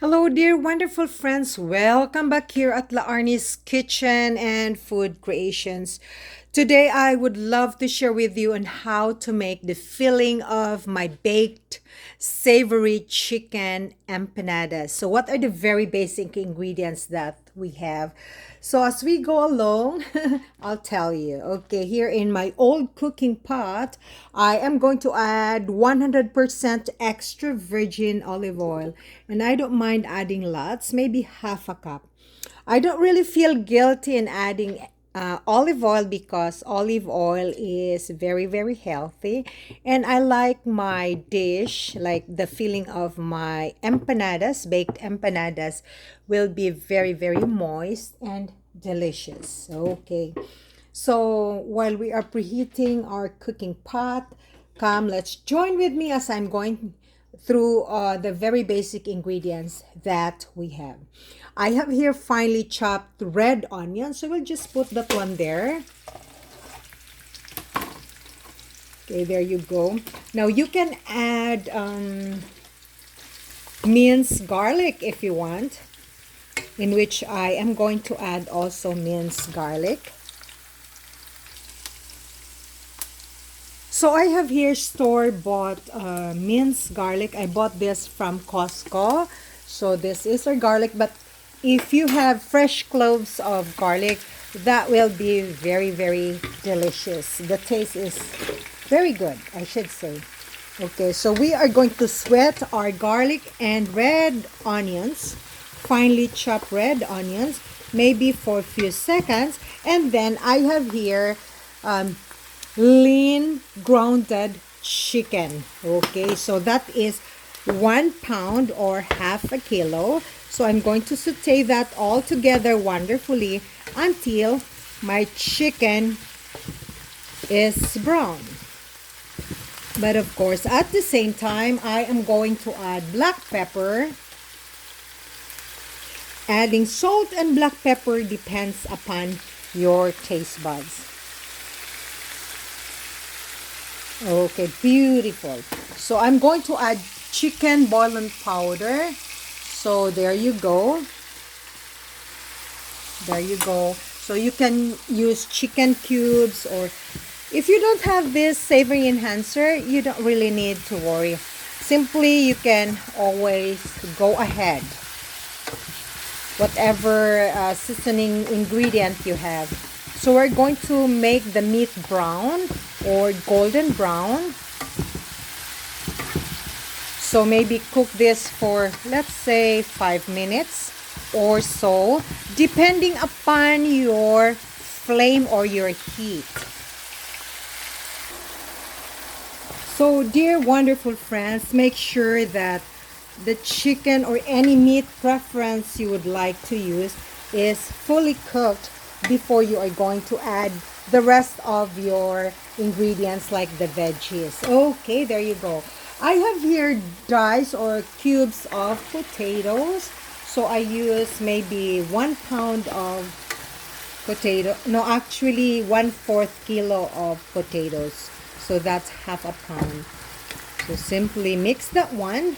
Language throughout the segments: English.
Hello, dear wonderful friends. Welcome back here at La Arnie's Kitchen and Food Creations. Today, I would love to share with you on how to make the filling of my baked savory chicken empanadas. So, what are the very basic ingredients that we have? So, as we go along, I'll tell you. Okay, here in my old cooking pot, I am going to add 100% extra virgin olive oil. And I don't mind adding lots, maybe half a cup. I don't really feel guilty in adding olive oil because olive oil is very, very healthy. And I like my dish, like the filling of my empanadas, baked empanadas, will be very, very moist and delicious. Okay. So while we are preheating our cooking pot, come, let's join with me as I'm going through the very basic ingredients that we have. I have here finely chopped red onions, so we'll just put that one there. Okay, there you go. Now you can add minced garlic if you want, in which I am going to add also minced garlic. So I have here store-bought minced garlic. I bought this from Costco. So this is our garlic, but if you have fresh cloves of garlic, that will be very, very delicious. The taste is very good, I should say. Okay, so we are going to sweat our garlic and red onions, finely chopped red onions, maybe for a few seconds. And then I have here lean grounded chicken. Okay, so that is 1 pound or half a kilo. So I'm going to saute that all together wonderfully until my chicken is brown. But of course, at the same time, I am going to add black pepper. Adding salt and black pepper depends upon your taste buds. Okay, beautiful. So I'm going to add chicken boiling powder. So there you go. There you go. So you can use chicken cubes, or if you don't have this savory enhancer, you don't really need to worry. Simply, you can always go ahead. Whatever seasoning ingredient you have. So we're going to make the meat brown or golden brown. So maybe cook this for, let's say, 5 minutes or so, depending upon your flame or your heat. So, dear wonderful friends, make sure that the chicken or any meat preference you would like to use is fully cooked before you are going to add the rest of your ingredients like the veggies. Okay, there you go. I have here dice or cubes of potatoes. So I use maybe 1 pound of potato. No, actually 1/4 kilo of potatoes. So that's half a pound. So simply mix that one.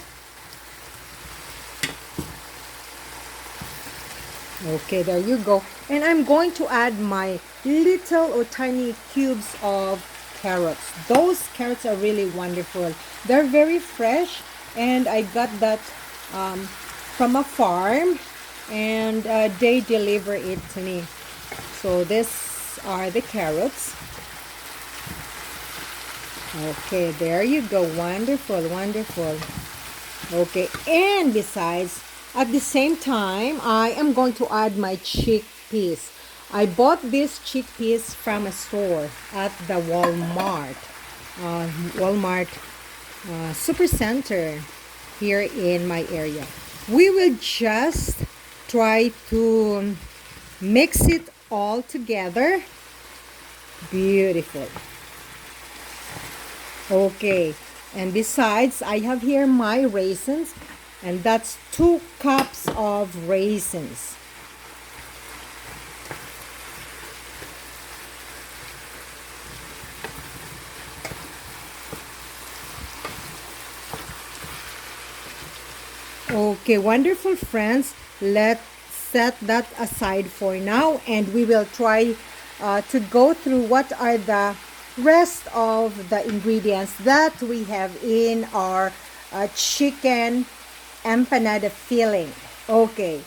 Okay, there you go. And I'm going to add my little or tiny cubes of carrots. Those carrots are really wonderful. They're very fresh, and I got that from a farm, and they deliver it to me. So these are the carrots. Okay, there you go. Wonderful, wonderful. Okay, and besides, at the same time, I am going to add my chickpeas. I bought these chickpeas from a store at the Walmart Super Center here in my area. We will just try to mix it all together. Beautiful. Okay, and besides, I have here my raisins, and that's 2 cups of raisins. Okay, wonderful friends. Let's set that aside for now and we will try to go through what are the rest of the ingredients that we have in our chicken empanada filling. Okay,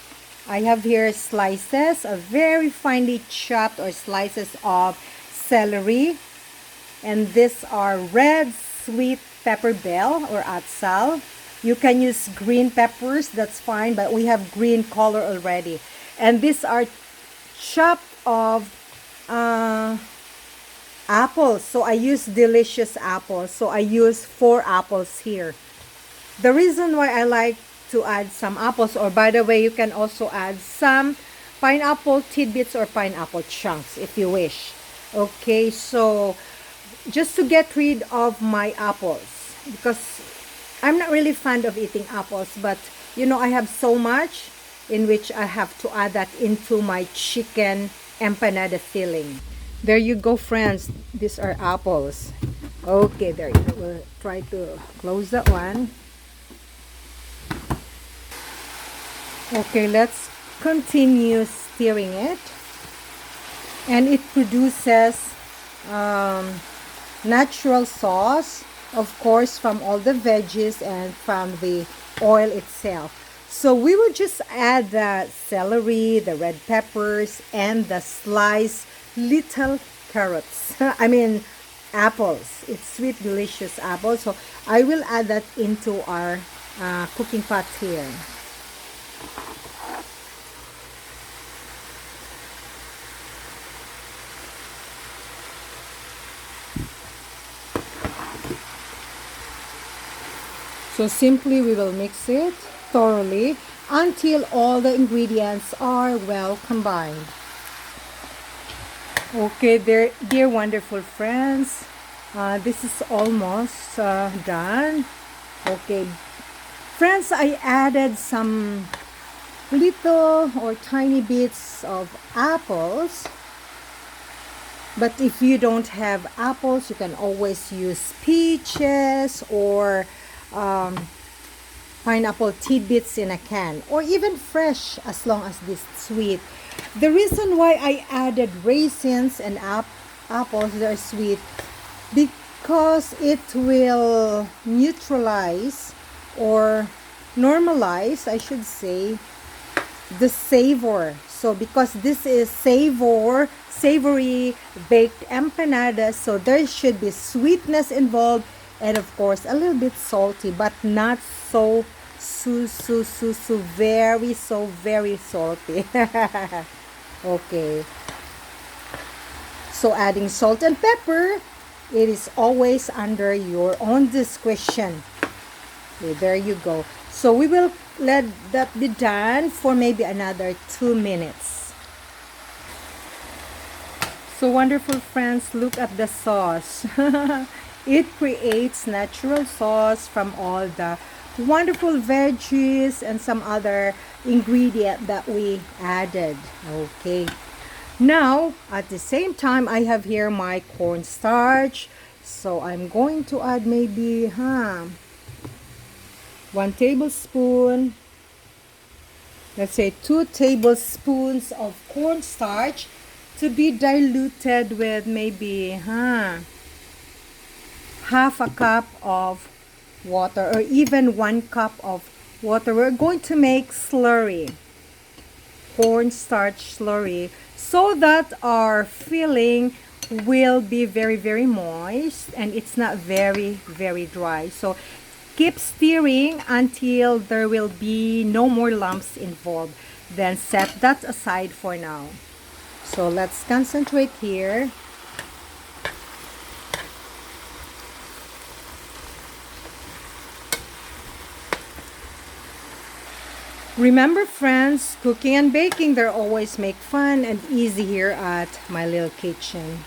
I have here slices of very finely chopped or slices of celery, and these are red sweet pepper bell or atsal. You can use green peppers, that's fine, but we have green color already. And these are chopped of uh, apples. So I use delicious apples. So I use 4 apples here. The reason why I like to add some apples, or by the way, you can also add some pineapple tidbits or pineapple chunks if you wish. Okay, so just to get rid of my apples, because I'm not really fond of eating apples, but I have so much in which I have to add that into my chicken empanada filling. There you go, friends. These are apples. Okay, there you go. We'll try to close that one. Okay, let's continue stirring it. And it produces natural sauce, of course, from all the veggies and from the oil itself. So we will just add the celery, the red peppers, and the sliced little carrots. I mean, apples. It's sweet, delicious apples. So I will add that into our cooking pot here. So simply we will mix it thoroughly until all the ingredients are well combined. Okay, dear wonderful friends, this is almost done. Okay, friends, I added some little or tiny bits of apples. But if you don't have apples, you can always use peaches or pineapple tidbits in a can, or even fresh, as long as this sweet. The reason why I added raisins and apples that are sweet, because it will neutralize or normalize, I should say, the savor. So because this is savory baked empanada, so there should be sweetness involved, and of course a little bit salty, but not so very salty. Okay, so adding salt and pepper, it is always under your own discretion. Okay, there you go. So we will let that be done for maybe another 2 minutes. So wonderful friends, look at the sauce. It creates natural sauce from all the wonderful veggies and some other ingredient that we added. Okay. Now, at the same time, I have here my cornstarch. So I'm going to add maybe 1 tablespoon, let's say 2 tablespoons of cornstarch, to be diluted with maybe half a cup of water, or even 1 cup of water. We're going to make slurry, cornstarch slurry, so that our filling will be very moist and it's not very dry. So keep stirring until there will be no more lumps involved. Then set that aside for now. So let's concentrate here. Remember friends, cooking and baking, they always make fun and easy here at my little kitchen.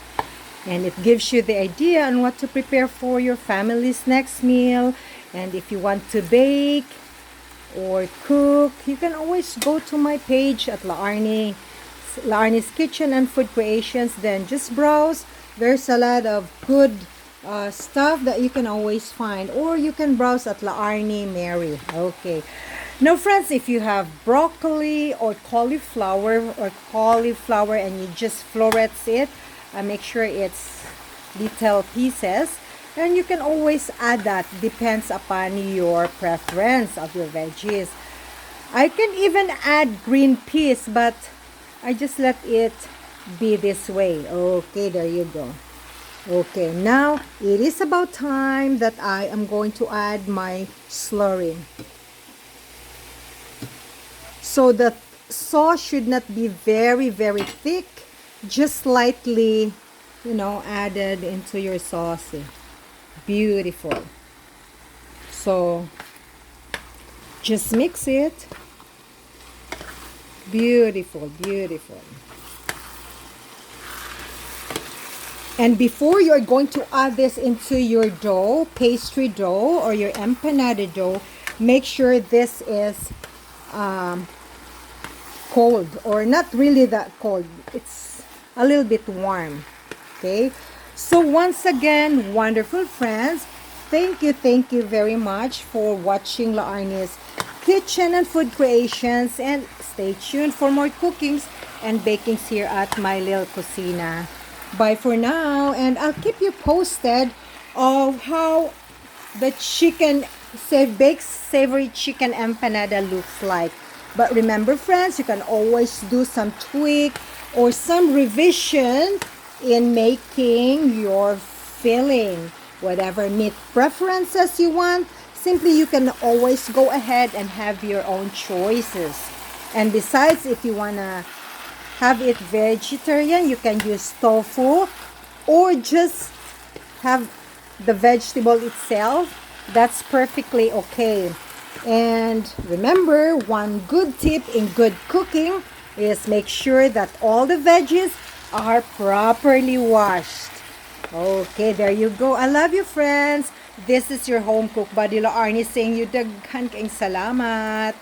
And it gives you the idea on what to prepare for your family's next meal. And if you want to bake or cook, you can always go to my page at Laarni's Kitchen and Food Creations. Then just browse. There's a lot of good stuff that you can always find. Or you can browse at Laarni Mary. Okay. Now, friends, if you have broccoli or cauliflower and you just florets it, make sure it's little pieces. And you can always add that, depends upon your preference of your veggies. I can even add green peas, but I just let it be this way. Okay, there you go. Okay, now it is about time that I am going to add my slurry. So the sauce should not be very, very thick. Just slightly, added into your sauce. Beautiful. So just mix it. Beautiful, beautiful. And before you're going to add this into your dough, pastry dough or your empanada dough, make sure this is cold, or not really that cold. It's a little bit warm. Okay. So once again, wonderful friends, thank you very much for watching La Arnie's Kitchen and Food Creations, and stay tuned for more cookings and bakings here at my little cocina. Bye for now, and I'll keep you posted of how the baked savory chicken empanada looks like. But remember, friends, you can always do some tweak or some revision in making your filling. Whatever meat preferences you want, simply you can always go ahead and have your own choices. And besides, if you want to have it vegetarian, you can use tofu or just have the vegetable itself. That's perfectly okay. And remember, one good tip in good cooking is make sure that all the veggies are properly washed. Okay, there you go. I love you, friends. This is your home cook buddy La Arnie saying you daghan kaing salamat.